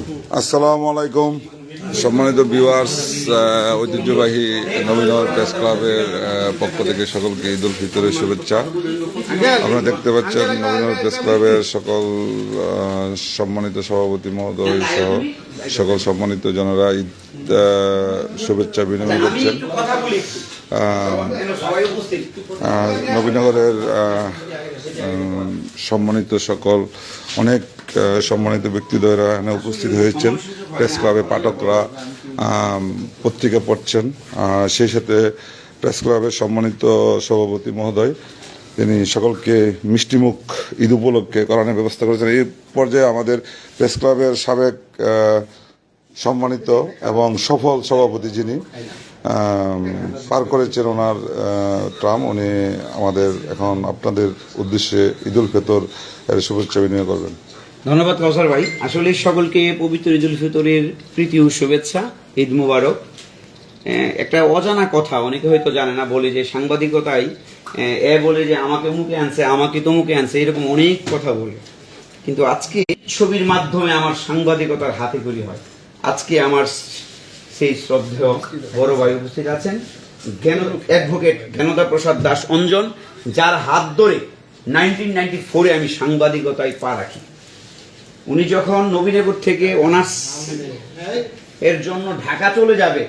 আসসালামু আলাইকুম সম্মানিত ভিউয়ার্স, ঐতিহ্যবাহী নবীনগর প্রেস ক্লাবের পক্ষ থেকে সকলকে ঈদ উল ফিতরের শুভেচ্ছা। আপনারা দেখতে পাচ্ছেন নবীনগর প্রেস ক্লাবের সকল সম্মানিত সভাপতি মহোদয় সহ সকল সম্মানিত জনেরা ঈদ শুভেচ্ছা বিনিময় করছেন। নবীনগরের সম্মানিত সকল অনেক সম্মানিত ব্যক্তিদ্বয়রা এখানে উপস্থিত হয়েছেন। প্রেস ক্লাবে পাঠকরা পত্রিকা পড়ছেন, সেই সাথে প্রেস ক্লাবের সম্মানিত সভাপতি মহোদয় তিনি সকলকে মিষ্টিমুখ ঈদ উপলক্ষে করানোর ব্যবস্থা করেছেন। এই পর্যায়ে আমাদের প্রেস ক্লাবের সাবেক সম্মানিত এবং সফল সভাপতি যিনি পার করেছেন ওনার ট্রাম, উনি আমাদের এখন আপনাদের উদ্দেশ্যে ঈদ উল ফিতর এর শুভেচ্ছা বিনিময় করবেন। ধন্যবাদ কাউসার ভাই। আসলে সকলকে পবিত্র ঈদ উল ফিতরের প্রীতি ও শুভেচ্ছা, ঈদ মুবারক। একটা অজানা কথা অনেকে হয়তো জানে না, বলে যে সাংবাদিকতায় বলে যে আমাকে মুখে আনছে, আমাকে তমুকে আনছে, এরকম অনেক কথা বলে। কিন্তু আজকে ছবির মাধ্যমে আমার সাংবাদিকতার হাতে খড়ি হয়। আজকে আমার সেই শ্রদ্ধেয় বড় ভাই উপস্থিত আছেন, অ্যাডভোকেট জ্ঞানদা প্রসাদ দাস অঞ্জন, যার হাত ধরে 1994-এ আমি সাংবাদিকতায় পা রাখি। উনি যখন নবীনগর থেকে অনার্স এর জন্য ঢাকা চলে যাবে,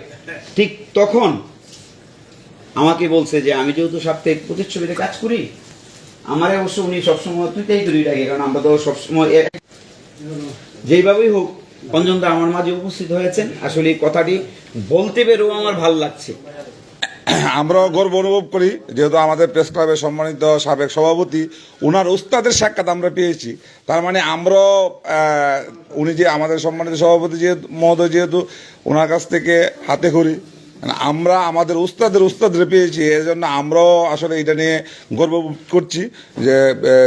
ঠিক তখন আমাকে বলছে যে আমি যেহেতু সাপ্তাহিক প্রতিচ্ছবিতে কাজ করি, আমার অবশ্য উনি সবসময় তুইটাই করি ডাকে, কারণ আমরা তো সবসময় যেইভাবেই হোক অঞ্জন দা আমার মাঝে উপস্থিত হয়েছেন। আসলে এই কথাটি বলতে পেরেও আমার ভালো লাগছে। আমরাও গর্ব অনুভব করি, যেহেতু আমাদের প্রেস ক্লাবের সম্মানিত সাবেক সভাপতি ওনার উস্তাদের সাক্ষাৎ আমরা পেয়েছি। তার মানে আমরাও উনি যে আমাদের সম্মানিত সভাপতি যেহেতু মহোদয়, যেহেতু ওনার কাছ থেকে হাতে খড়ি আমরা আমাদের উস্তাদের পেয়েছি, এর জন্য আমরাও আসলে এটা নিয়ে গর্ব করছি যে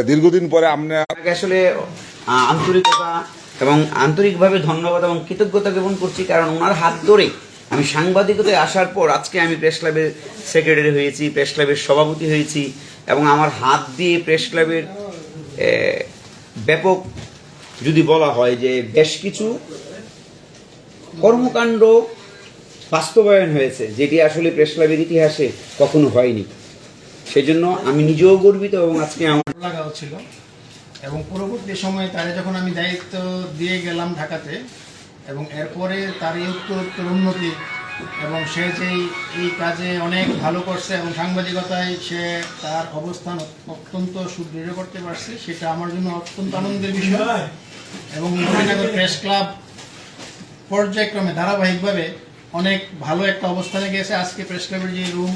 দীর্ঘদিন পরে আমরা আসলে আন্তরিকতা এবং আন্তরিকভাবে ধন্যবাদ এবং কৃতজ্ঞতা জ্ঞাপন করছি, কারণ ওনার হাত ধরে আমি সাংবাদিকতায় আসার পর আজকে আমি প্রেস ক্লাবের সেক্রেটারি হয়েছি, প্রেস ক্লাবের সভাপতি হয়েছি, এবং আমার হাত দিয়ে প্রেস ক্লাবের ব্যাপক যদি বলা হয় যে বেশ কিছু কর্মকাণ্ড বাস্তবায়ন হয়েছে, যেটি আসলে প্রেস ক্লাবের ইতিহাসে কখনো হয়নি। সেজন্য আমি নিজেও গর্বিত এবং আজকে আমার লাগা ছিল। এবং পরবর্তী সময়ে তারে যখন আমি দায়িত্ব দিয়ে গেলাম ঢাকাতে, এবং এরপরে তার এই উত্তর উন্নতি এবং সে যেই এই কাজে অনেক ভালো করছে এবং সাংবাদিকতায় সে তার অবস্থান অত্যন্ত সুদৃঢ় করতে পারছে, সেটা আমার জন্য অত্যন্ত আনন্দের বিষয়। এবং নবীনগর প্রেস ক্লাব পর্যায়ক্রমে ধারাবাহিকভাবে অনেক ভালো একটা অবস্থানে গেছে। আজকে প্রেস ক্লাবের যে রুম,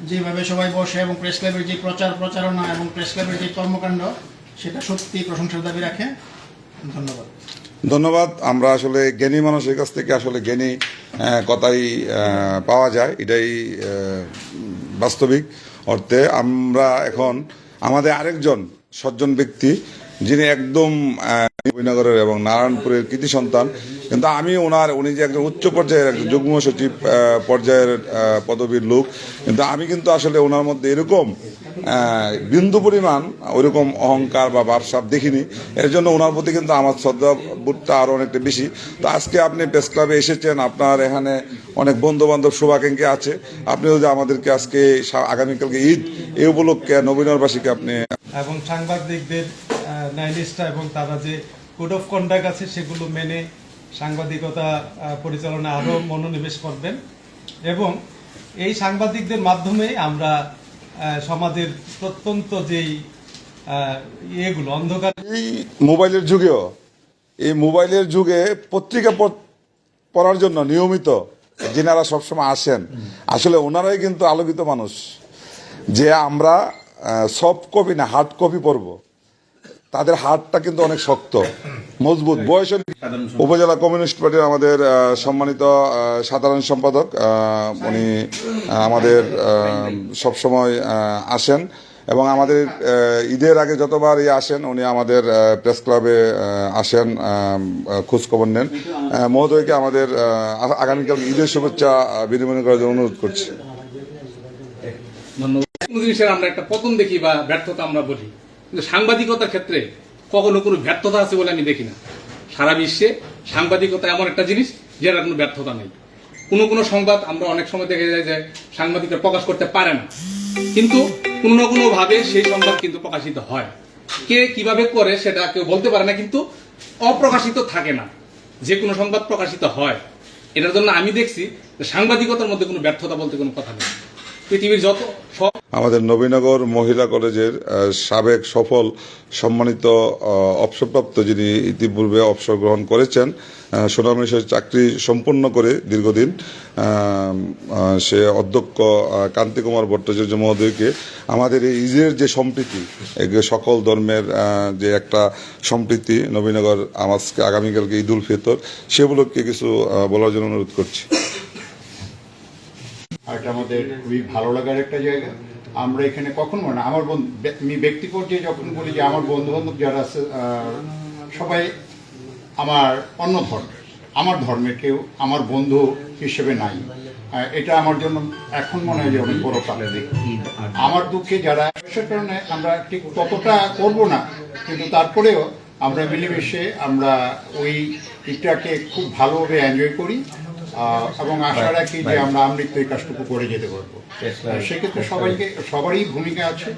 যেভাবে সবাই বসে, এবং প্রেস ক্লাবের যে প্রচারণা এবং প্রেস ক্লাবের যে কর্মকাণ্ড, সেটা সত্যি প্রশংসার দাবি রাখে। ধন্যবাদ। আমরা আসলে জ্ঞানী মানুষের কাছ থেকে আসলে জ্ঞানী কথাই পাওয়া যায়, এটাই বাস্তবিক অর্থে। আমরা এখন আমাদের আরেকজন সজ্জন ব্যক্তি, যিনি একদম নবীনগরের এবং নারায়ণপুরের কৃতি সন্তান, কিন্তু আমি উনি যে একজন উচ্চ পর্যায়ের একজন যুগ্ম সচিব পর্যায়ের পদবীর লোক, কিন্তু আমি কিন্তু আসলে ওনার মধ্যে এরকম বিন্দু পরিমাণ ওইরকম অহংকার বা ভাবসাব দেখিনি। এর জন্য ওনার প্রতি কিন্তু আমার শ্রদ্ধাবোধটা আরও অনেকটা বেশি। তো আজকে আপনি প্রেস ক্লাবে এসেছেন, আপনার এখানে অনেক বন্ধু বান্ধব শুভাকাঙ্ক্ষী আছে, আপনি যদি আমাদেরকে আজকে আগামীকালকে ঈদ এই উপলক্ষে নবীনগরবাসীকে আপনি এবং সাংবাদিকদের ন্যায়নিষ্ঠা এবং তারা যে কোড অফ কন্ডাক্ট আছে সেগুলো মেনে সাংবাদিকতা পরিচালনা আরও মনোনিবেশ করবেন, এবং এই সাংবাদিকদের মাধ্যমে আমরা সমাজের প্রত্যন্ত যেই ইয়েগুলো অন্ধকার, এই মোবাইলের যুগেও এই মোবাইলের যুগে পত্রিকা পড়ার জন্য নিয়মিত যিনারা সবসময় আসেন, আসলে ওনারাই কিন্তু আলোকিত মানুষ। যে আমরা সফট কপি না হার্ড কপি পড়ব, তাদের হাতটা কিন্তু অনেক শক্ত মজবুত। বয়সের উপজেলা কমিউনিস্ট পার্টির আমাদের সম্মানিত সাধারণ সম্পাদক, উনি আমাদের সবসময় আসেন এবং আমাদের ঈদের আগে যতবার আসেন উনি আমাদের প্রেস ক্লাবে আসেন, খোঁজখবর নেন। মহোদয়কে আমাদের আগামীকাল ঈদের শুভেচ্ছা বিনিময় করার জন্য অনুরোধ করছি। জিনিসের আমরা একটা পতন দেখি বা ব্যর্থতা আমরা বলি, কিন্তু সাংবাদিকতার ক্ষেত্রে কখনো কোনো ব্যর্থতা আছে বলে আমি দেখি না। সারা বিশ্বে সাংবাদিকতা এমন একটা জিনিস যেটা কোনো ব্যর্থতা নেই। কোনো সংবাদ আমরা অনেক সময় দেখা যায় যে সাংবাদিকরা প্রকাশ করতে পারে না, কিন্তু কোনো না কোনো ভাবে সেই সংবাদ কিন্তু প্রকাশিত হয়। কে কিভাবে করে সেটা কেউ বলতে পারে না, কিন্তু অপ্রকাশিত থাকে না, যে কোনো সংবাদ প্রকাশিত হয়। এটার জন্য আমি দেখছি যে সাংবাদিকতার মধ্যে কোনো ব্যর্থতা বলতে কোনো কথা নেই। পৃথিবীর যত সব আমাদের নবীনগর মহিলা কলেজের সাবেক সফল সম্মানিত অবসরপ্রাপ্ত, যিনি ইতিপূর্বে অবসর গ্রহণ করেছেন, সুনামের চাকরি সম্পন্ন করে দীর্ঘদিন সে অধ্যক্ষ কান্তি কুমার ভট্টাচার্য মহোদয়কে আমাদের এই ঈদের যে সম্প্রীতি, সকল ধর্মের যে একটা সম্প্রীতি নবীনগর আজকে আগামীকালকে ঈদ উল ফিতর, সেগুলোকে কিছু বলার জন্য অনুরোধ করছি। আর এটা আমাদের খুবই ভালো লাগার একটা জায়গা। আমরা এখানে কখনো না, আমার আমি ব্যক্তি পর্যায়ে যখন বলি যে আমার বন্ধু বান্ধব যারা আছে সবাই আমার অন্য ধর্মের, আমার ধর্মের কেউ আমার বন্ধু হিসেবে নাই। এটা আমার জন্য এখন মনে হয় যে অনেক বড় পালে। আমার দুঃখে যারা সে কারণে আমরা ঠিক ততটা করব না, কিন্তু তারপরেও আমরা মিলেমিশে আমরা ওই ঈদটাকে খুব ভালোভাবে এনজয় করি এবং আশা রাখি যে আমরা আমৃত্যু এই কাজটুকু করে যেতে পারবো। সেক্ষেত্রে সবারই ভূমিকা আছে।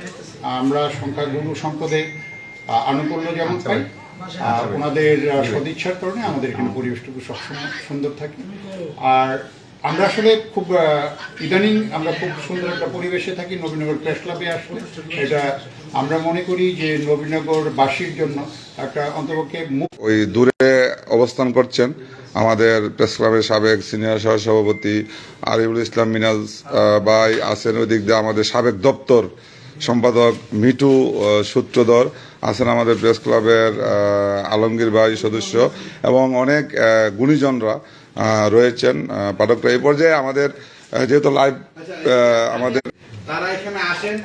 আমরা সংখ্যাগুরু সম্পদে আনুকূল্য যেমন পাই, ওনাদের সদিচ্ছার কারণে আমাদের এখানে পরিবেশটুকু সবসময় সুন্দর থাকে। আর আমরা আসলে খুব ইদানিং আমরা খুব সুন্দর একটা পরিবেশে থাকি নবীনগর প্রেস ক্লাবে আসলে। এটা আমরা মনে করি যে নবীনগরবাসীর জন্য একটা অন্তপক্ষে ওই দূরে অবস্থান করছেন আমাদের প্রেস ক্লাবের সাবেক সিনিয়র সহসভাপতি আরিফুল ইসলাম মিনাজ ভাই আছেন, ওই দিক দিয়ে আমাদের সাবেক দপ্তর সম্পাদক মিঠু সূত্রধর আছেন, আমাদের প্রেস ক্লাবের আলমগীর ভাই সদস্য এবং অনেক গুণীজনরা রয়েছেন, পাঠকরা। এই পর্যায়ে আমাদের যেহেতু লাইভ আমাদের তারা এখানে আসেন,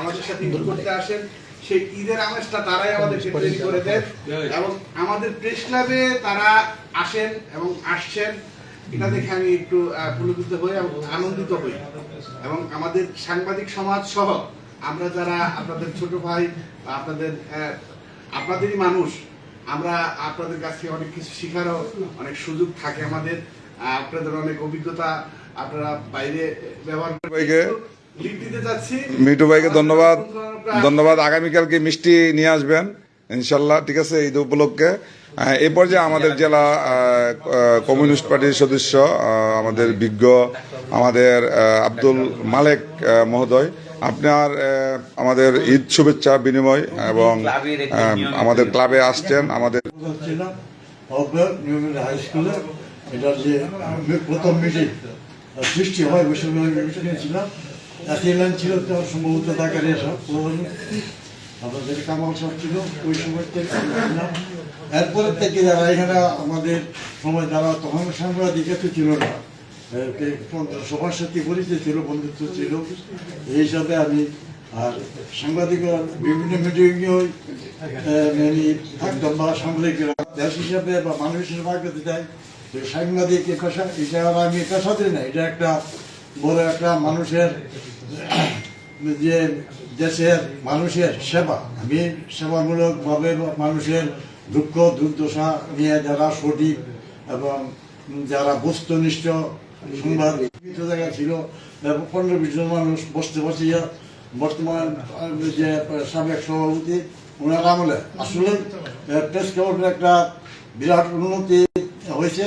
আমাদের সাথে ঈদ করতে আসেন, সেই ঈদের আমেজটা তারাই আমাদেরকে তৈরি করে দেন এবং আমাদের প্রেস ক্লাবে তারা আসেন এবং আসছেন, এটা দেখে আমি একটু পুলকিত হই এবং আনন্দিত হই। এবং আমাদের সাংবাদিক সমাজ সহ আমরা যারা আপনাদের ছোট ভাই, আপনাদেরই মানুষ, আমরা আপনাদের কাছ থেকে অনেক কিছু শেখারও অনেক সুযোগ থাকে আমাদের। আপনাদের অনেক অভিজ্ঞতা আপনারা বাইরে ব্যবহার দিতে যাচ্ছি। মিঠু ভাইকে ধন্যবাদ। আগামীকালকে মিষ্টি নিয়ে আসবেন ইনশাল্লাহ, ঠিক আছে, ঈদ উপলক্ষে। এই পর্যায়ে আমাদের জেলা কমিউনিস্ট পার্টির সদস্য আমাদের বিজ্ঞ আমাদের আব্দুল মালেক মহোদয়, আপনার আমাদের ঈদ শুভেচ্ছা বিনিময় এবং আমাদের ক্লাবে আসছেন। আমাদের হাই স্কুলে এটার যে প্রথম মিটিং সৃষ্টি হয় বৈষম্য ছিলাম, একই লাইন ছিল সম্ভবত ঢাকার এসব আমাদের কামাল সব ছিল ওই সময় থেকে ছিলাম। এরপরের থেকে যারা এখানে আমাদের সময় যারা তখন সাংবাদিক এত ছিল না, সবার সাথে পরিচয় ছিল, বন্ধুত্ব ছিল, এই হিসাবে আমি আর সাংবাদিকরা বিভিন্ন মিটিংয়ে থাকতাম বা সাংবাদিকরা দেশ হিসাবে বা মানুষ হিসেবে আগে চাই। সাংবাদিক পেশা এটা আমি পেশাতে না, এটা একটা বড় একটা মানুষের যে দেশের মানুষের সেবা। আমি সেবামূলকভাবে মানুষের দুঃখ দুর্দশা নিয়ে যারা সঠিক এবং যারা বস্তুনিষ্ঠ সংবাদ জায়গা ছিল 15-20 জন মানুষ বসতে বসিয়া বর্তমান যে সাবেক সভাপতি ওনার আমলে আসলে প্রেস ক্লাবের একটা বিরাট উন্নতি হয়েছে।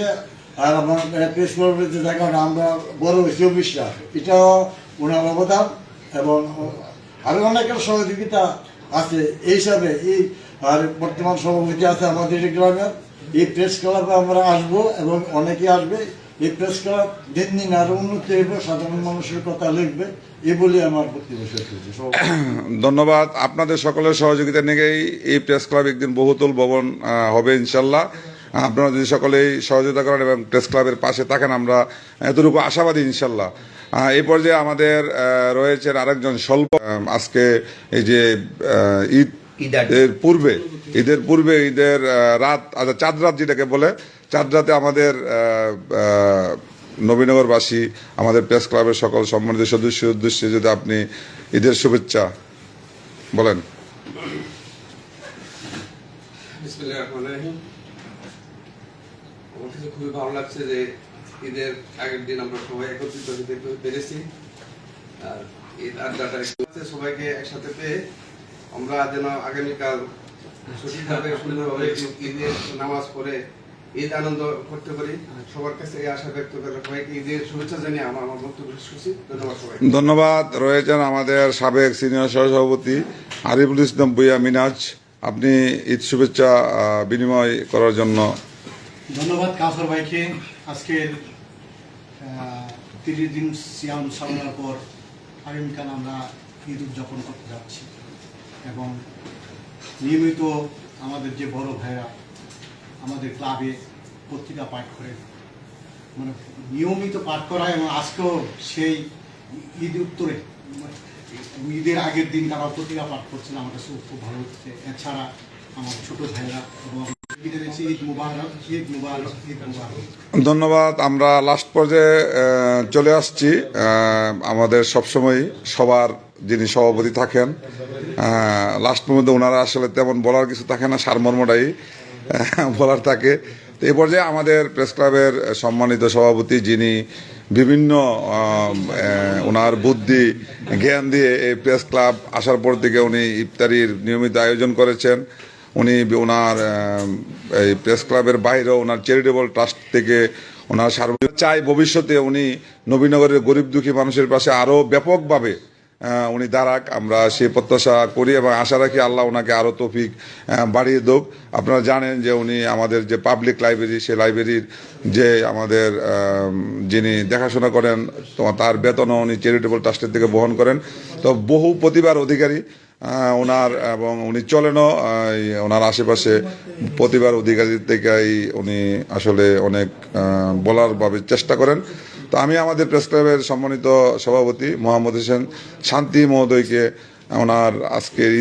আর আমার প্রেস ক্লাবের যে জায়গাটা আমরা বড় হয়েছি অফিসটা, এটাও ওনার অবদান এবং আরো অনেকের সহযোগিতা আছে। এই হিসাবে এই আর বর্তমান সভাপতি আছে আমাদের গ্রামের। এই প্রেস ক্লাবে আমরা আসবো এবং অনেকে আসবে। এই প্রেস ক্লাব দিন দিন আরো উন্নতি হবে, সাধারণ মানুষের কথা লিখবে, এই বলে আমার বক্তব্য শেষ করছি। ধন্যবাদ। আপনাদের সকলের সহযোগিতা নিয়েই এই প্রেস ক্লাব একদিন বহুতল ভবন হবে ইনশাল্লাহ। আপনারা যদি সকলেই সহযোগিতা করেন এবং প্রেস ক্লাবের পাশে থাকেন, আমরা এতটুকু আশাবাদী ইনশাল্লাহ। এই পর্যায়ে আমাদের রয়েছেন আরেকজন স্বল্প, আজকে এই যে ঈদের পূর্বে ঈদের রাত, চাঁদ রাত যেটাকে বলে, চাঁদ রাতে আমাদের নবীনগরবাসী আমাদের প্রেস ক্লাবের সকল সম্মানিত সদস্যের উদ্দেশ্যে যদি আপনি ঈদের শুভেচ্ছা বলেন। আমার কাছে খুবই ভালো লাগছে যে ঈদের আগের দিন আমরা সবাই একত্রিত হতে পেরেছি। আর ঈদ আড্ডাটা একটু সবাইকে একসাথে পেয়ে আমরা যেন আগামীকাল সঠিকভাবে সুন্দরভাবে ঈদের নামাজ পড়ে ঈদ আনন্দ করতে পারি। সবার কাছে এই আশা ব্যক্ত করে সবাইকে ঈদের শুভেচ্ছা জানিয়ে আমার বক্তব্য শেষ করছি। ধন্যবাদ সবাই। ধন্যবাদ। রয়েছেন আমাদের সাবেক সিনিয়র সহসভাপতি আরিফুল ইসলাম ভূঁইয়া মিনাজ, আপনি ঈদ শুভেচ্ছা বিনিময় করার জন্য। ধন্যবাদ কাউসার ভাইকে। আজকের 30 দিন সিয়াম সামলার পর আগামীকাল আমরা ঈদ উদযাপন করতে যাচ্ছি এবং নিয়মিত আমাদের যে বড় ভাইরা আমাদের ক্লাবে পত্রিকা পাঠ করে, মানে নিয়মিত পাঠ করা, এবং আজকেও সেই ঈদ উত্তরে ঈদের আগের দিন তারা পত্রিকা পাঠ করছিল, আমার কাছে খুব ভালো হচ্ছে। এছাড়া আমার ছোট ভাইরা এবং ঈদ মুবারক, ঈদ মুবারক, ঈদ মুবারক। ধন্যবাদ। আমরা লাস্ট পর্যায়ে চলে আসছি। আমাদের সবসময় সবার যিনি সভাপতি থাকেন লাস্ট পর্যন্ত ওনারা আসলে তেমন বলার কিছু থাকে না, সারমর্মটাই বলার থাকে। তো এই পর্যায়ে আমাদের প্রেস ক্লাবের সম্মানিত সভাপতি, যিনি বিভিন্ন ওনার বুদ্ধি জ্ঞান দিয়ে এই প্রেস ক্লাব আসার পর থেকে উনি ইফতারির নিয়মিত আয়োজন করেছেন। উনি ওনার এই প্রেস ক্লাবের বাইরেও ওনার চ্যারিটেবল ট্রাস্ট থেকে ওনার চাই ভবিষ্যতে উনি নবীনগরের গরিব দুঃখী মানুষের পাশে আরও ব্যাপকভাবে উনি দাঁড়াক, আমরা সেই প্রত্যাশা করি এবং আশা রাখি আল্লাহ ওনাকে আরও তৌফিক বাড়িয়ে দেক। আপনারা জানেন যে উনি আমাদের যে পাবলিক লাইব্রেরি, সেই লাইব্রেরির যে আমাদের যিনি দেখাশোনা করেন, তো তার বেতনও উনি চ্যারিটেবল ট্রাস্টের থেকে বহন করেন। তো বহু প্রতিভার অধিকারী ওনার, এবং উনি চলেনও ওনার আশেপাশে প্রতিভার অধিকারীর থেকেই উনি আসলে অনেক বলার ভাবে চেষ্টা করেন। তো আমি আমাদের প্রেস ক্লাবের সম্মানিত সভাপতি মোহাম্মদ হোসেন শান্তি মহোদয়কে ওনার আজকের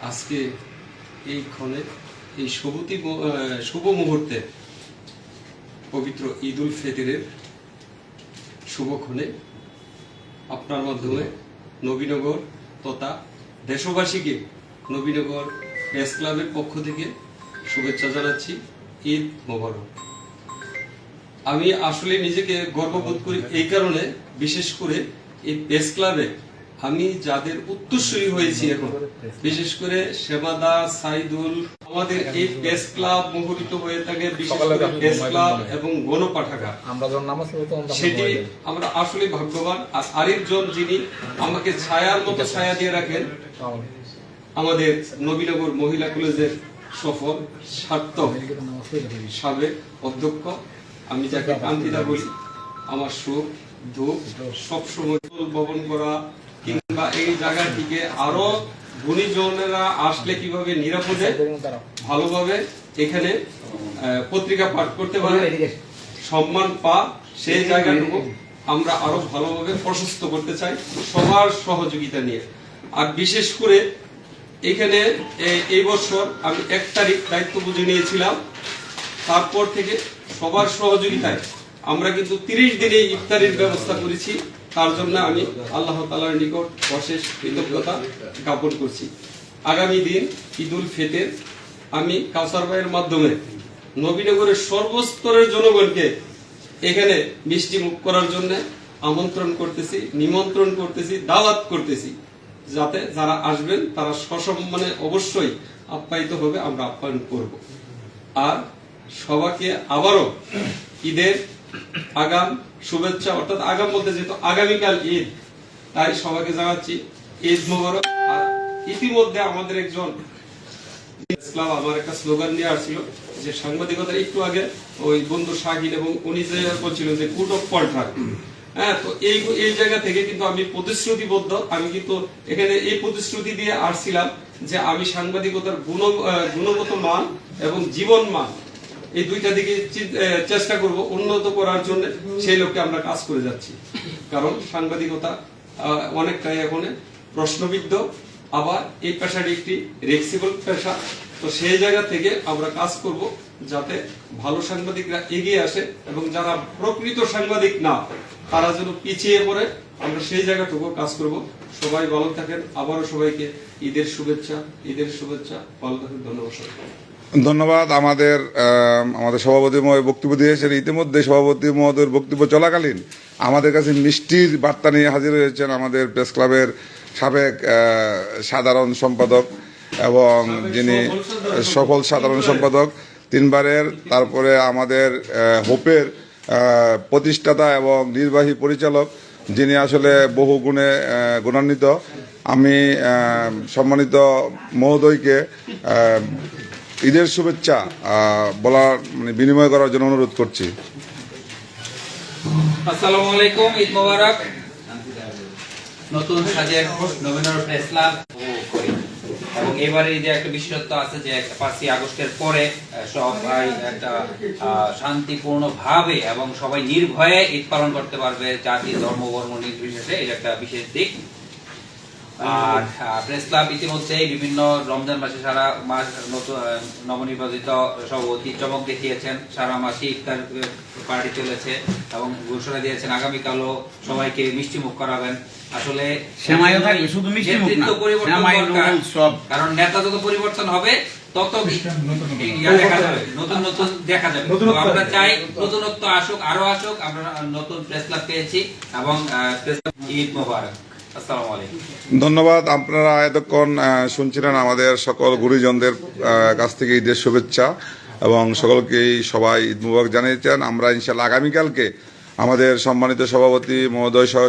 আজকে এই ক্ষণে এই শুভ মুহূর্তে পবিত্র ঈদ উল ফিতরের শুভক্ষণে আপনার মাধ্যমে নবীনগর তথা দেশবাসীকে নবীনগর প্রেস ক্লাবের পক্ষ থেকে শুভেচ্ছা জানাচ্ছি। ঈদ মোবারক। আমি আসলে নিজেকে গর্ববোধ করি এই কারণে, বিশেষ করে এই প্রেস ক্লাবে আমি যাদের উত্তরসূরি হয়েছি এখন, বিশেষ করে সেবাদা, সাইদুল, আমাদের এই প্রেস ক্লাব মুখরিত হয়ে থাকে বিশেষ করে প্রেস ক্লাব এবং গণপাঠাগার, সেটি আমরা আসলে ভাগ্যবান। আর আরেকজন যিনি আমাকে ছায়ার মতো ছায়া দিয়ে রাখেন, আমাদের নবীনগর মহিলা কলেজের সফল সার্থক সাবেক অধ্যক্ষ, আমি যাকে কান্তিদা বলি, আমার সুখ দুঃখ সবসময় বহন করা, কিংবা এই জায়গাটিকে আরো গুণীজনেরা আসলে কিভাবে নিরাপদে ভালোভাবে এখানে পত্রিকা পাঠ করতে পারে, সম্মান পা, সেই জায়গাটুকু আমরা আরো ভালোভাবে প্রশস্ত করতে চাই সবার সহযোগিতা নিয়ে। আর বিশেষ করে এখানে এই বছর আমি 1 তারিখ দায়িত্ব বুঝে নিয়েছিলাম, তারপর থেকে সবার সহযোগিতায় আমরা কিন্তু 30 দিনে ইফতারির ব্যবস্থা করেছি। তার জন্য আমি আল্লাহ তাআলার নিকট অশেষ কৃতজ্ঞতা জ্ঞাপন করছি। আগামী দিন ঈদ উল ফিতর আমি কাউসার ভাইয়ের মাধ্যমে নবীনগরের সর্বস্তরের জনগণকে এখানে মিষ্টি মুখ করার জন্য আমন্ত্রণ করতেছি, নিমন্ত্রণ করতেছি, দাওয়াত করতেছি, যাতে যারা আসবেন তারা সসম্মানে অবশ্যই আপ্যায়িত হবে, আমরা আপ্যায়ন করব। আর সবাইকে আবারও ঈদের আগাম শুভেচ্ছা, অর্থাৎ আগাম বলতে যেহেতু আগামীকাল ঈদ, তাই সবাইকে জানাচ্ছি ঈদ মোবারক। আর ইতিমধ্যে আমাদের একজন ইসলাম আমার একটা স্লোগান নিয়ে আসছিল যে সাংবাদিকতার একটু আগে ওই বন্ধু শাহিন, এবং উনি যে বলছিল যে কোড অফ কন্ট্রাক্ট, হ্যাঁ, তো এই জায়গা থেকে কিন্তু আমি প্রতিশ্রুতিবদ্ধ, আমি কিন্তু এখানে এই প্রতিশ্রুতি দিয়ে আসছিলাম যে আমি সাংবাদিকতার গুণগত মান এবং জীবন মান এই দুইটা দিকে চেষ্টা করব উন্নত করার জন্য, সেই লক্ষ্যে আমরা কাজ করে যাচ্ছি। কারণ সাংবাদিকতা অনেকটাই এখন প্রশ্নবিদ্ধ, আবার এই পেশাটি একটি রিস্কেবল পেশা। তো সেই জায়গা থেকে আমরা কাজ করব যাতে ভালো সাংবাদিকরা এগিয়ে আসে, এবং যারা প্রকৃত সাংবাদিক না তারা যেন পিছিয়ে পড়ে, আমরা সেই জায়গাটুকু কাজ করব। সবাই ভালো থাকেন। আবারও সবাইকে ঈদের শুভেচ্ছা, ঈদের শুভেচ্ছা। ভালো থাকেন। ধন্যবাদ। ধন্যবাদ। আমাদের সভাপতি মহোদয় বক্তব্য দিয়েছেন। ইতিমধ্যে সভাপতি মহোদয়ের বক্তব্য চলাকালীন আমাদের কাছে মিষ্টির বার্তা নিয়ে হাজির হয়েছেন আমাদের প্রেস ক্লাবের সাবেক সাধারণ সম্পাদক এবং যিনি সফল সাধারণ সম্পাদক তিনবারের, তারপরে আমাদের হোপের প্রতিষ্ঠাতা এবং নির্বাহী পরিচালক, যিনি আসলে বহু গুণে গুণান্বিত। আমি সম্মানিত মহোদয়কে ঈদের শুভেচ্ছা বলার বিনিময় করার জন্য অনুরোধ করছি। আসসালামু আলাইকুম, ঈদ মোবারক। নতুন সাজের নবীনগর প্রেস ক্লাব করি এবং এবারে যে একটা বিশেষত্ব আছে যে 5ই আগস্টের পরে সবাই একটা শান্তিপূর্ণ ভাবে এবং সবাই নির্ভয়ে ঈদ পালন করতে পারবে, জাতি ধর্ম বর্ণ নির্বিশেষে। এটা একটা বিশেষ দিক। আর প্রেস ক্লাব ইতিমধ্যে বিভিন্ন রমজান মাসে সারা মাস নবনির্বাচিত সভাপতি চমক দেখিয়েছেন। সারা মাসে ইফতার পার্টি চলেছে এবং ঘোষণা দিয়েছেন আগামীকালও সবাইকে মিষ্টি মুখ করাবেন। আসলে সেমাইও থাকবে, শুধু মিষ্টি মুখ না, নেতৃত্ব পরিবর্তন সেমাই, দরকার। রোল সব। কারণ নেতা যত পরিবর্তন হবে তত দেখা যাবে, নতুন নতুন দেখা যাবে। তো আমরা চাই নতুনত্ব আসুক, আরো আসুক। আমরা নতুন প্রেস ক্লাব পেয়েছি এবং প্রেস ক্লাব ঈদ মোবারক। আসসালামু আলাইকুম। ধন্যবাদ। আপনারা এতক্ষণ শুনছিলেন আমাদের সকল গুরুজনদের কাছ থেকে ঈদের শুভেচ্ছা এবং সকলকেই সবাই ঈদ মুবারক জানিয়েছেন। আমরা ইনশাল্লাহ আগামীকালকে আমাদের সম্মানিত সভাপতি মহোদয় সহ